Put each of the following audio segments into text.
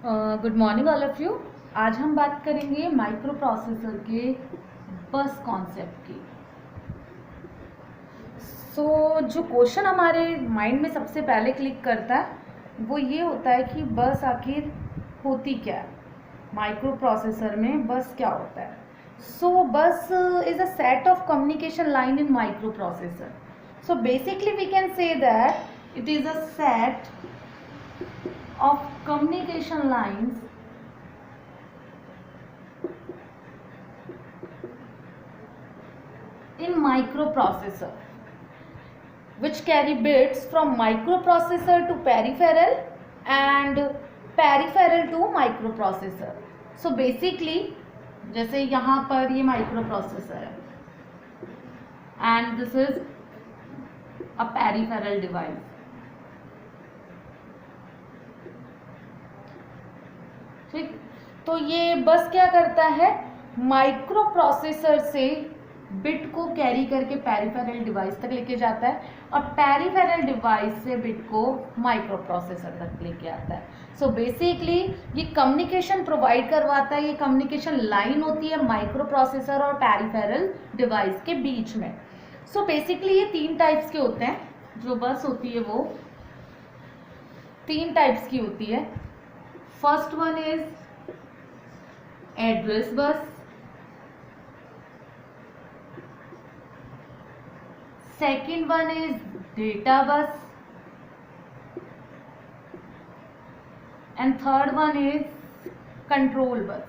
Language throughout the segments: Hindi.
Good morning all of you. आज हम बात करेंगे माइक्रो प्रोसेसर के बस कॉन्सेप्ट की। जो क्वेश्चन हमारे माइंड में सबसे पहले क्लिक करता है वो ये होता है कि बस आखिर होती क्या है। माइक्रो प्रोसेसर में बस क्या होता है? बस is a set of communication line in micro processor. Basically we can say that it is a set of communication lines in microprocessor which carry bits from microprocessor to peripheral and peripheral to microprocessor. Basically जैसे यहाँ पर ये microprocessor है and this is a peripheral device. ठीक, तो ये बस क्या करता है, माइक्रो प्रोसेसर से बिट को कैरी करके पेरिफेरल डिवाइस तक लेके जाता है और पेरिफेरल डिवाइस से बिट को माइक्रो प्रोसेसर तक लेके आता है. बेसिकली ये कम्युनिकेशन प्रोवाइड करवाता है. ये कम्युनिकेशन लाइन होती है माइक्रो प्रोसेसर और पेरिफेरल डिवाइस के बीच में. बेसिकली ये 3 टाइप्स के होते हैं. जो बस होती है वो 3 टाइप्स की होती है. फर्स्ट वन इज एड्रेस बस, second one is data bus and third one is control बस.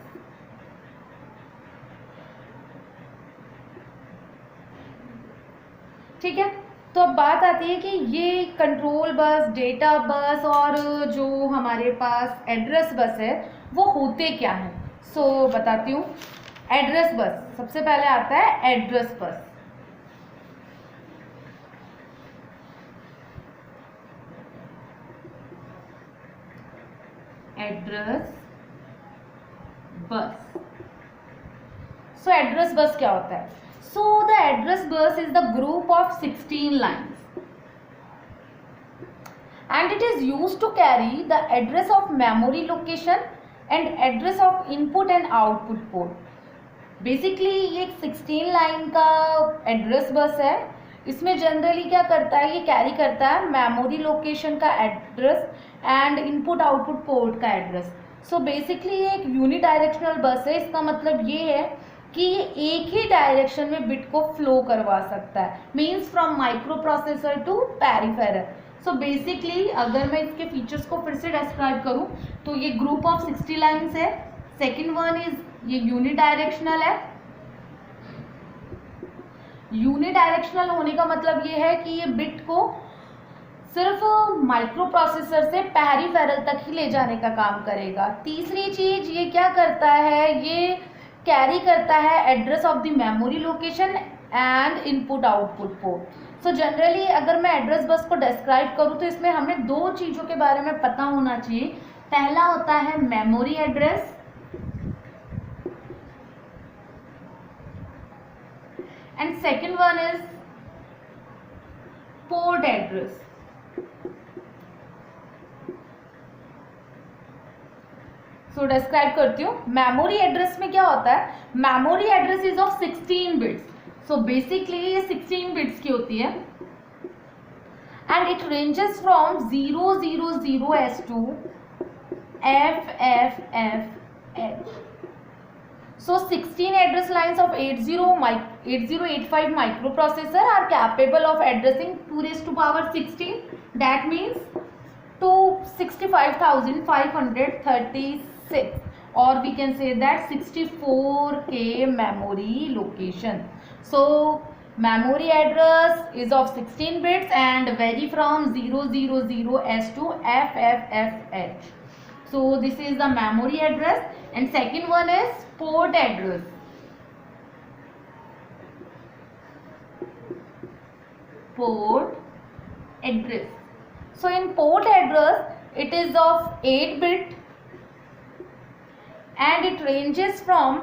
ठीक है, तो अब बात आती है कि ये कंट्रोल बस, डेटा बस और जो हमारे पास एड्रेस बस है वो होते क्या हैं. बताती हूँ. एड्रेस बस सबसे पहले आता है address bus. Address bus. Address bus क्या होता है? The address bus is the group of 16 lines and it is used to carry the address of memory location and address of input and output port. Basically ये एक 16 लाइन का एड्रेस बस है. इसमें जनरली क्या करता है, ये कैरी करता है मेमोरी लोकेशन का address and input output port का एड्रेस. बेसिकली ये एक यूनिडायरेक्शनल बस है. इसका मतलब ये है कि ये एक ही डायरेक्शन में बिट को फ्लो करवा सकता है, means from microprocessor to peripheral. Basically अगर मैं इसके फीचर्स को फिर से डिस्क्राइब करूं तो ये ग्रुप ऑफ 60 लाइन्स है. सेकेंड वन इज ये यूनिडायरेक्शनल है. यूनिडायरेक्शनल होने का मतलब ये है कि ये बिट को सिर्फ माइक्रो प्रोसेसर से पेरिफेरल तक ही ले जाने का काम करेगा. तीसरी चीज ये क्या करता है, ये कैरी करता है address of the memory location and input output port. Generally अगर मैं एड्रेस बस को डिस्क्राइब करूँ तो इसमें हमें 2 चीज़ों के बारे में पता होना चाहिए. पहला होता है memory address and second one is port address. Describe करती हूँ. मेमोरी एड्रेस में क्या होता है, memory address is of 16 bits. Basically ये 16 बिट्स की होती है and it ranges from 000s to FFFH. 16 address lines of 8085 microprocessor are capable of addressing 2⁻16. That means to 65,536, or we can say that 64K memory location. Memory address is of 16 bits and vary from 000s to FFFH. This is the memory address. And second one is port address. Port address. In port address it is of 8 bit and it ranges from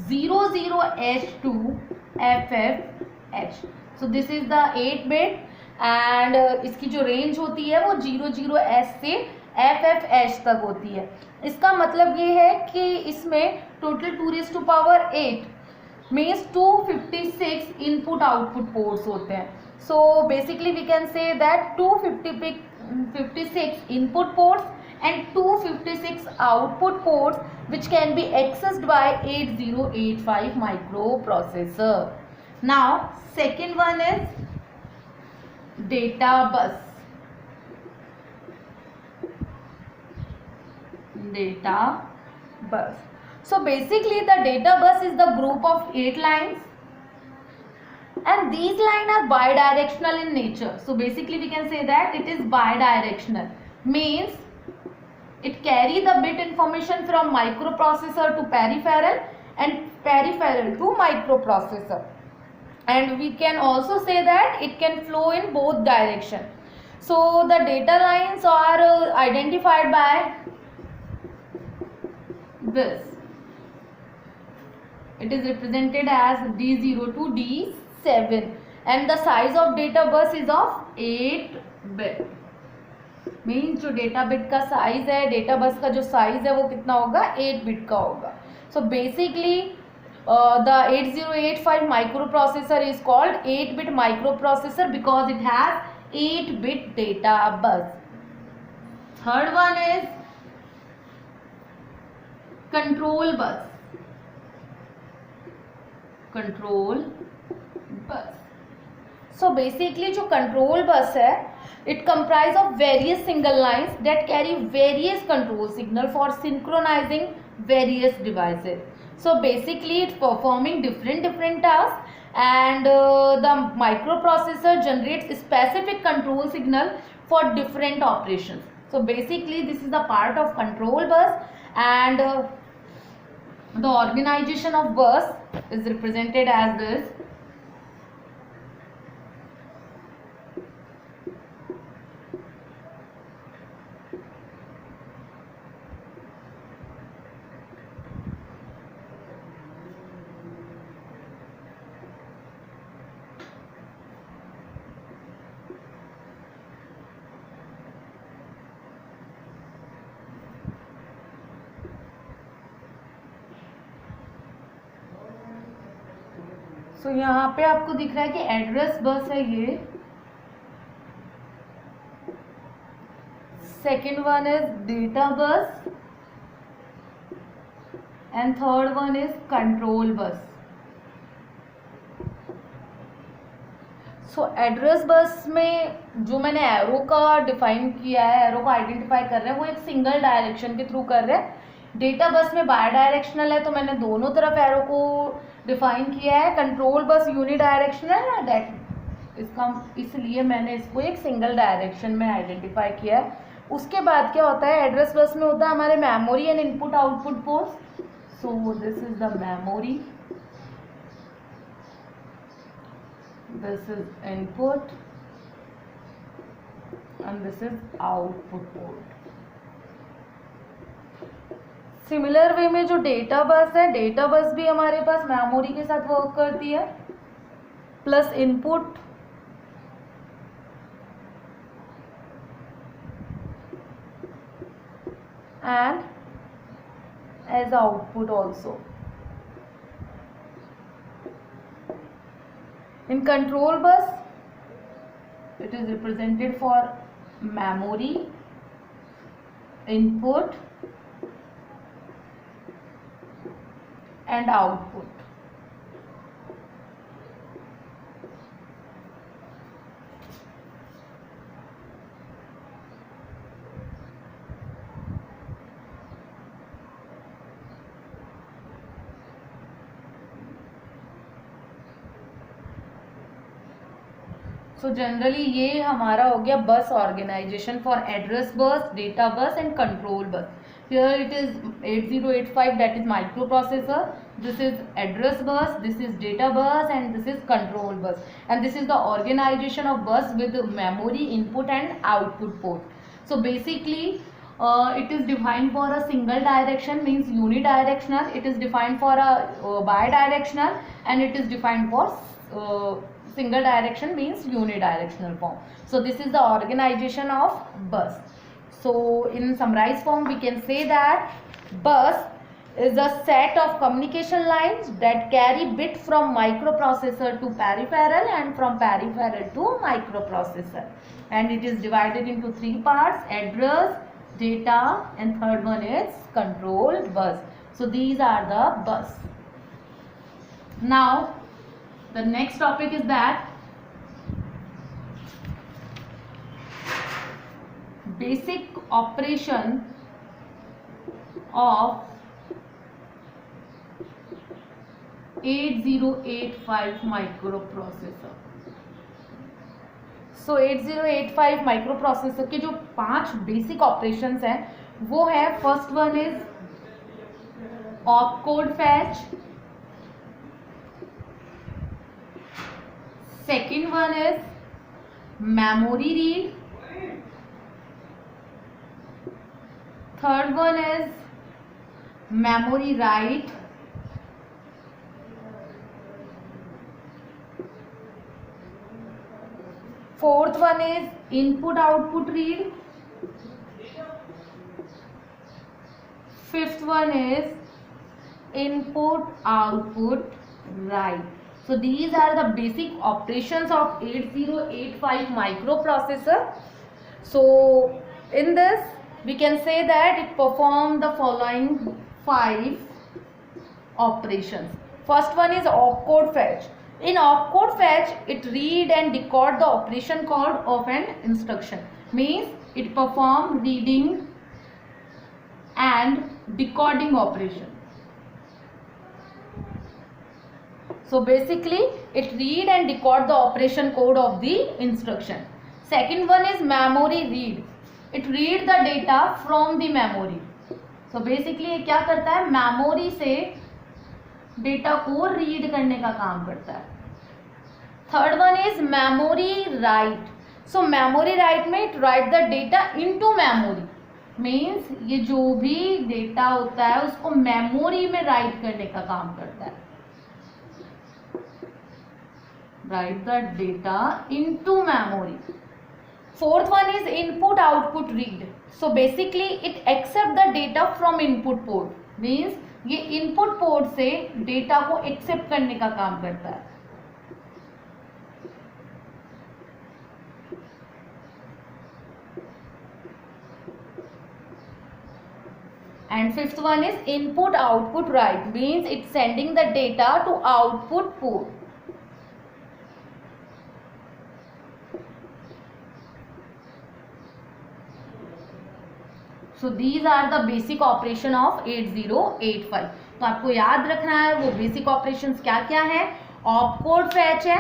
00H to FFH. This is the 8 bit and इसकी जो रेंज होती है वो 00S से FFH तक होती है। इसका मतलब ये है कि इसमें total 2⁸ means 256 input output ports होते हैं। So basically we can say that 256 input ports and 256 output ports which can be accessed by 8085 microprocessor. Now second one is data bus. Data bus. So basically the data bus is the group of 8 lines and these lines are bidirectional in nature. So basically we can say that it is bidirectional, means it carry the bit information from microprocessor to peripheral and peripheral to microprocessor, and we can also say that it can flow in both direction. So the data lines are identified by this. It is represented as D0 to D7 and the size of data bus is of 8 bit. Means जो डेटा बिट का साइज है, डेटा बस का जो साइज है वो कितना होगा, 8 बिट का होगा. So basically the 8085 microprocessor is called 8 bit microprocessor because it has 8 bit data bus. Third one is control बस. Control bus. सो बेसिकली जो कंट्रोल बस है, it comprise of various single lines that carry various control signal for synchronizing various devices. So basically it's performing different tasks and the microprocessor generates specific control signal for different operations. So basically this is the part of control bus and the organization of bus is represented as this. तो यहाँ पे आपको दिख रहा है कि एड्रेस बस है ये. Second one is data bus and third one is control बस. सो एड्रेस बस में जो मैंने एरो का डिफाइन किया है, एरो को आइडेंटिफाई कर रहे हैं, वो एक सिंगल डायरेक्शन के थ्रू कर रहे हैं. डेटा बस में बाय डायरेक्शनल है तो मैंने दोनों तरफ एरो को डिफाइन किया है. कंट्रोल बस यूनिडायरेक्शनल है, दैट इसका इसलिए मैंने इसको एक सिंगल डायरेक्शन में आइडेंटिफाई किया है. उसके बाद क्या होता है, एड्रेस बस में होता है हमारे memory and input output ports. So this is the memory, this is input and this is output port. Similar way में जो डेटा बस है, डेटा बस भी हमारे पास मेमोरी के साथ वर्क करती है plus input and as output also. In control bus, it is represented for memory, input and output. So generally ये हमारा हो गया bus organization for address bus, data bus and control bus. Here it is 8085 that is microprocessor, this is address bus, this is data bus and this is control bus, and this is the organization of bus with memory, input and output port. So basically it is defined for a single direction, means unidirectional. It is defined for a bidirectional, and it is defined for single direction, means unidirectional form. So this is the organization of bus. So in summarized form we can say that bus is a set of communication lines that carry bit from microprocessor to peripheral and from peripheral to microprocessor, and it is divided into three parts: address, data, and third one is control bus. So these are the bus. Now the next topic is that basic operation of 8085 microprocessor. So 8085 microprocessor के जो 5 बेसिक ऑपरेशंस हैं वो है, first one is opcode fetch, second one is memory read, third one is memory right, fourth one is input output read, fifth one is input output write. So these are the basic operations of 8085 microprocessor. So in this we can say that it performs the following 5 operations. First one is opcode fetch. In opcode fetch, it read and decode the operation code of an instruction. Means it perform reading and decoding operation. So basically, it read and decode the operation code of the instruction. Second one is memory read. It read the data from the memory. So basically ये क्या करता है, मेमोरी से डेटा को रीड करने का काम करता है. Third one is memory write. So memory write में it write the data into memory. Means ये जो भी डेटा होता है उसको मेमोरी में राइट करने का काम करता है. Write the data into memory. Fourth one is input output read. So basically it accept the data from input port. Means ये इनपुट पोर्ट से डेटा को एक्सेप्ट करने का काम करता है. And fifth one is input output write. Means it's sending the data to output port. So these are the basic operation of 8085. तो आपको याद रखना है वो बेसिक ऑपरेशंस क्या क्या है. ऑपकोड फैच है,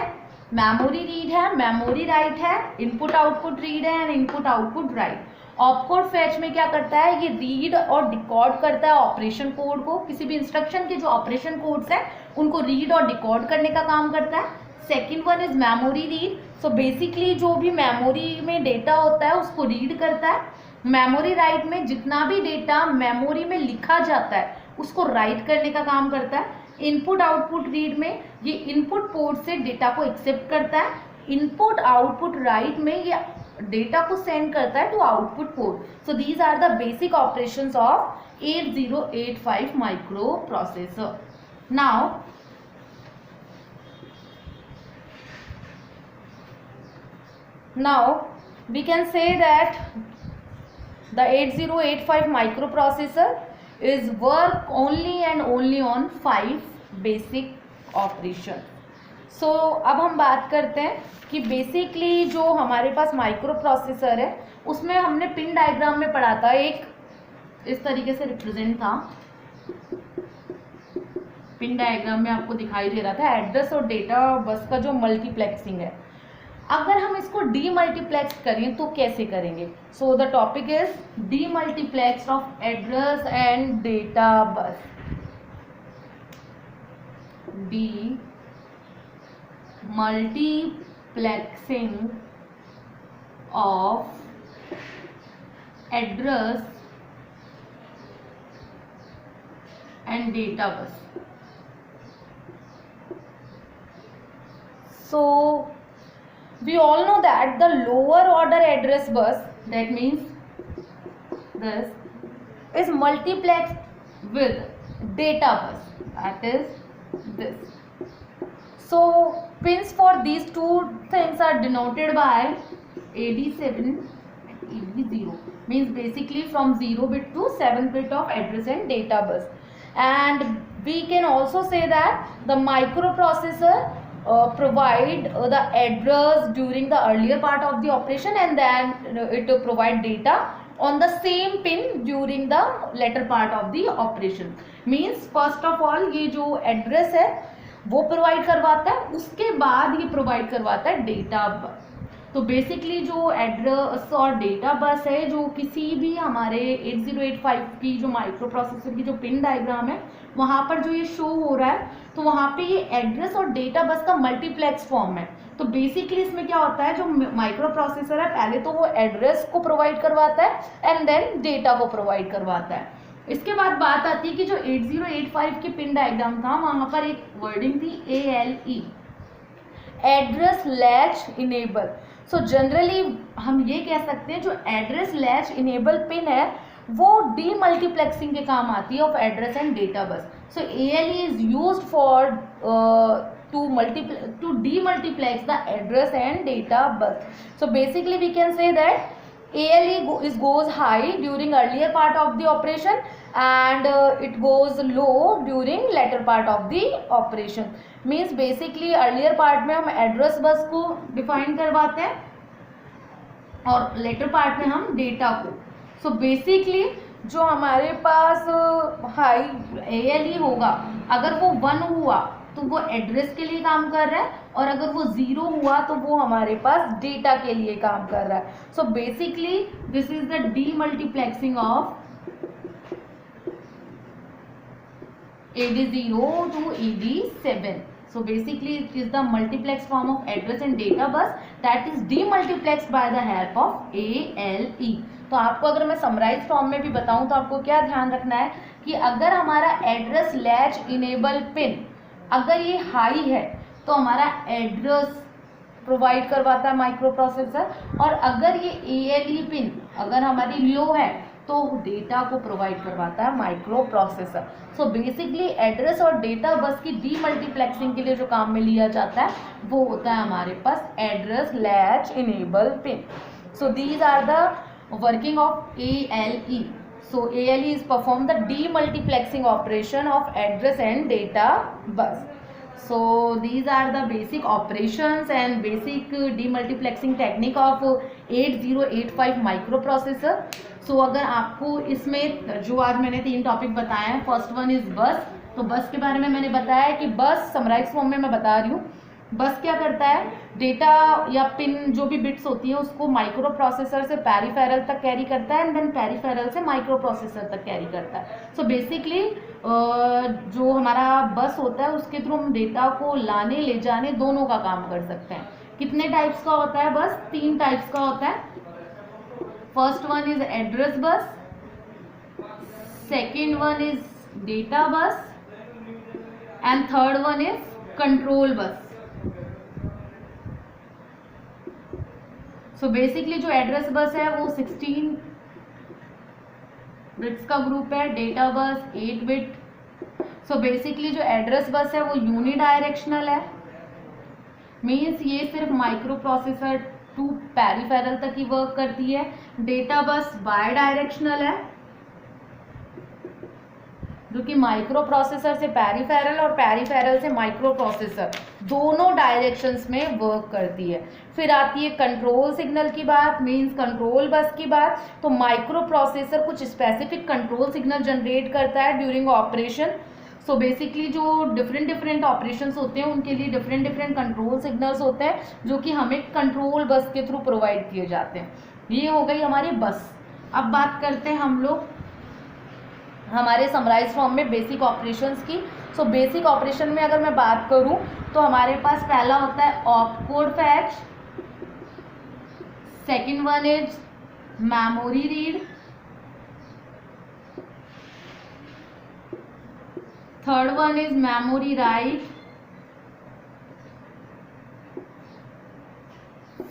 मेमोरी रीड है, मेमोरी राइट है, इनपुट आउटपुट रीड है and input output right. Opcode fetch में क्या करता है, ये रीड और डिकोड करता है ऑपरेशन कोड को. किसी भी इंस्ट्रक्शन के जो ऑपरेशन कोड्स हैं उनको रीड और डिकोड करने का काम करता है. Second one is memory read. So basically जो भी मेमोरी में डेटा होता है उसको रीड करता है. मेमोरी राइट में जितना भी डेटा मेमोरी में लिखा जाता है उसको राइट करने का काम करता है. इनपुट आउटपुट रीड में ये इनपुट पोर्ट से डेटा को एक्सेप्ट करता है. इनपुट आउटपुट राइट में ये डेटा को सेंड करता है to output port. So these are the basic operations of 8085 microprocessor. Now we can say that the 8085 microprocessor is work only and only on 5 basic operation. So अब हम बात करते हैं कि बेसिकली जो हमारे पास माइक्रो प्रोसेसर है उसमें हमने पिन डायग्राम में पढ़ा था, एक इस तरीके से रिप्रेजेंट था. पिन डायग्राम में आपको दिखाई दे रहा था एड्रेस और डेटा बस का जो मल्टीप्लेक्सिंग है. अगर हम इसको डीमल्टीप्लेक्स करें तो कैसे करेंगे. So the topic is demultiplex of address and data bus. D multiplexing of address and data bus. So we all know that the lower order address bus, that means this is multiplexed with data bus, that is this. So pins for these two things are denoted by AD7 and AD0, means basically from 0 bit to 7 bit of address and data bus. And we can also say that the microprocessor provide the address during the earlier part of the operation, and then it provide data on the same pin during the later part of the operation. Means first of all ये जो address है वो प्रोवाइड करवाता है, उसके बाद ये प्रोवाइड करवाता है डेटा बस. तो बेसिकली जो एड्रेस और डेटा बस है, जो किसी भी हमारे 8085 की जो माइक्रो प्रोसेसर की जो पिन डायग्राम है वहाँ पर जो ये शो हो रहा है, तो वहाँ पे ये एड्रेस और डेटा बस का मल्टीप्लेक्स फॉर्म है. तो बेसिकली इसमें क्या होता है, जो माइक्रो प्रोसेसर है पहले तो वो एड्रेस को प्रोवाइड करवाता है एंड देन डेटा को प्रोवाइड करवाता है. इसके बाद बात आती है कि जो 8085 की पिन डायग्राम था वहाँ पर एक वर्डिंग थी ALE, address latch enable. So generally हम ये कह सकते हैं जो एड्रेस लैच इनेबल पिन है वो डीमल्टीप्लेक्सिंग के काम आती है ऑफ एड्रेस एंड डेटा बस. सो ALE is used for to demultiplex the address and data bus. So basically we can say that ALE goes high during earlier part of the operation and it goes low during later part of the operation. Means basically earlier part में हम address bus को define करवाते हैं और later part में हम data को. So basically जो हमारे पास हाई ALE होगा, अगर वो 1 हुआ तो वो एड्रेस के लिए काम कर रहा है, और अगर वो 0 हुआ तो वो हमारे पास डेटा के लिए काम कर रहा है. So basically this is the demultiplexing of AD0 to AD7. So basically it is the multiplex form of address and data bus that is demultiplexed by the help of ALE. तो आपको अगर मैं समराइज फॉर्म में भी बताऊं तो आपको क्या ध्यान रखना है कि अगर हमारा एड्रेस लैच इनेबल पिन अगर ये हाई है तो हमारा एड्रेस प्रोवाइड करवाता है माइक्रो प्रोसेसर, और अगर ये ALE पिन अगर हमारी लो है तो डेटा को प्रोवाइड करवाता है micro processor. So basically address और डेटा बस की डीमल्टीप्लेक्सिंग के लिए जो काम में लिया जाता है वो होता है हमारे पास address latch enable pin. So these are the working of ALE. So ALE is perform the demultiplexing operation of address and data bus. So these are the basic operations and basic demultiplexing technique of 8085 microprocessor. So अगर आपको इसमें जो आज मैंने 3 टॉपिक बताए हैं, फर्स्ट वन इज बस. तो बस के बारे में मैंने बताया कि बस समराइज फॉर्म में मैं बता रही हूँ. बस क्या करता है, डेटा या पिन जो भी बिट्स होती है उसको माइक्रो प्रोसेसर से पेरिफेरल तक कैरी करता है एंड देन पेरिफेरल से माइक्रो प्रोसेसर तक कैरी करता है. सो बेसिकली जो हमारा बस होता है उसके थ्रू हम डेटा को लाने ले जाने दोनों का काम कर सकते हैं. कितने टाइप्स का होता है बस? 3 टाइप्स का होता है. फर्स्ट वन इज एड्रेस बस, second one is data bus and third one is control बस. सो बेसिकली जो एड्रेस बस है वो 16 बिट्स का ग्रुप है, data bus 8 bit. So basically जो एड्रेस बस है वो यूनिडायरेक्शनल है. मीन्स ये सिर्फ माइक्रो प्रोसेसर टू पेरिफेरल तक ही वर्क करती है. डेटा बस बाय डायरेक्शनल है जो कि माइक्रो प्रोसेसर से पेरिफेरल और पेरिफेरल से माइक्रो प्रोसेसर दोनों डायरेक्शंस में वर्क करती है. फिर आती है कंट्रोल सिग्नल की बात, मींस कंट्रोल बस की बात. तो माइक्रो प्रोसेसर कुछ स्पेसिफिक कंट्रोल सिग्नल जनरेट करता है ड्यूरिंग ऑपरेशन. सो बेसिकली जो डिफरेंट ऑपरेशंस होते हैं उनके लिए डिफरेंट कंट्रोल सिग्नल्स होते हैं जो कि हमें कंट्रोल बस के थ्रू प्रोवाइड किए जाते हैं. ये हो गई हमारी बस. अब बात करते हैं हम लोग हमारे समराइज फॉर्म में बेसिक ऑपरेशंस की. सो बेसिक ऑपरेशन में अगर मैं बात करूं तो हमारे पास पहला होता है opcode fetch, second one is memory read, third one is memory right,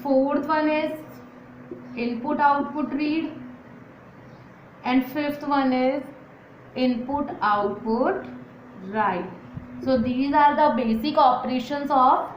fourth one is input output read, and fifth one is input output write. So these are the basic operations of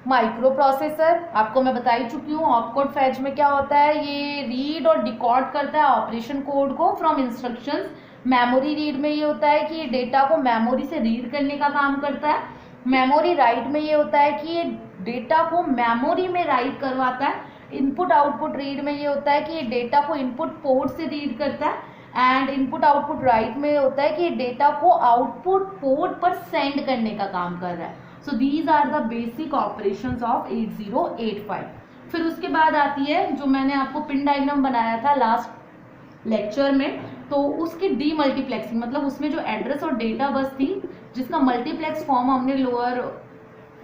micro processor. आपको मैं बता ही चुकी हूँ. ऑपकोड फैच में क्या होता है, ये रीड और डिकोड करता है ऑपरेशन कोड को फ्रॉम इंस्ट्रक्शंस. मेमोरी रीड में ये होता है कि ये डेटा को मेमोरी से रीड करने का काम करता है. मेमोरी राइट में ये होता है कि ये डेटा को मेमोरी में राइट करवाता है. इनपुट आउटपुट रीड में ये होता है कि ये डेटा को इनपुट पोर्ट से रीड करता है. एंड इनपुट आउटपुट राइट में होता है कि ये डेटा को आउटपुट पोर्ट पर सेंड करने का काम कर रहा है. So these are the basic operations of 8085. फिर उसके बाद आती है जो मैंने आपको पिन डायग्राम बनाया था लास्ट लेक्चर में, तो उसकी डी मल्टीप्लेक्सिंग, मतलब उसमें जो एड्रेस और डेटा बस थी जिसका मल्टीप्लेक्स फॉर्म हमने लोअर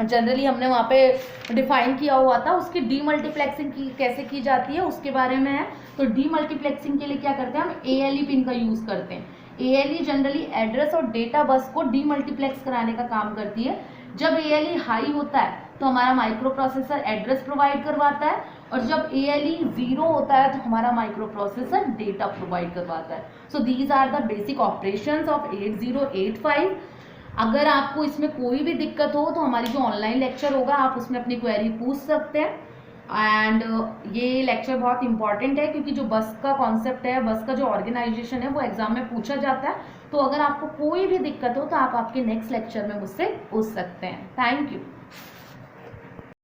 जनरली हमने वहाँ पे डिफाइन किया हुआ था, उसकी डी मल्टीप्लेक्सिंग की कैसे की जाती है उसके बारे में है. तो डी मल्टीप्लेक्सिंग के लिए क्या करते हैं, हम ALE पिन का यूज़ करते हैं. ALE जनरली एड्रेस और डेटा बस को डी मल्टीप्लेक्स कराने का काम करती है. जब ALE हाई होता है तो हमारा माइक्रो प्रोसेसर एड्रेस प्रोवाइड करवाता है, और जब ALE 0 होता है तो हमारा माइक्रो प्रोसेसर डेटा प्रोवाइड करवाता है. So these are the basic operations of 8085. अगर आपको इसमें कोई भी दिक्कत हो तो हमारी जो ऑनलाइन लेक्चर होगा आप उसमें अपनी क्वेरी पूछ सकते हैं. एंड ये लेक्चर बहुत इंपॉर्टेंट है क्योंकि जो बस का कॉन्सेप्ट है, बस का जो ऑर्गेनाइजेशन है वो एग्जाम में पूछा जाता है. तो अगर आपको कोई भी दिक्कत हो तो आप आपके नेक्स्ट लेक्चर में मुझसे पूछ सकते हैं. Thank you.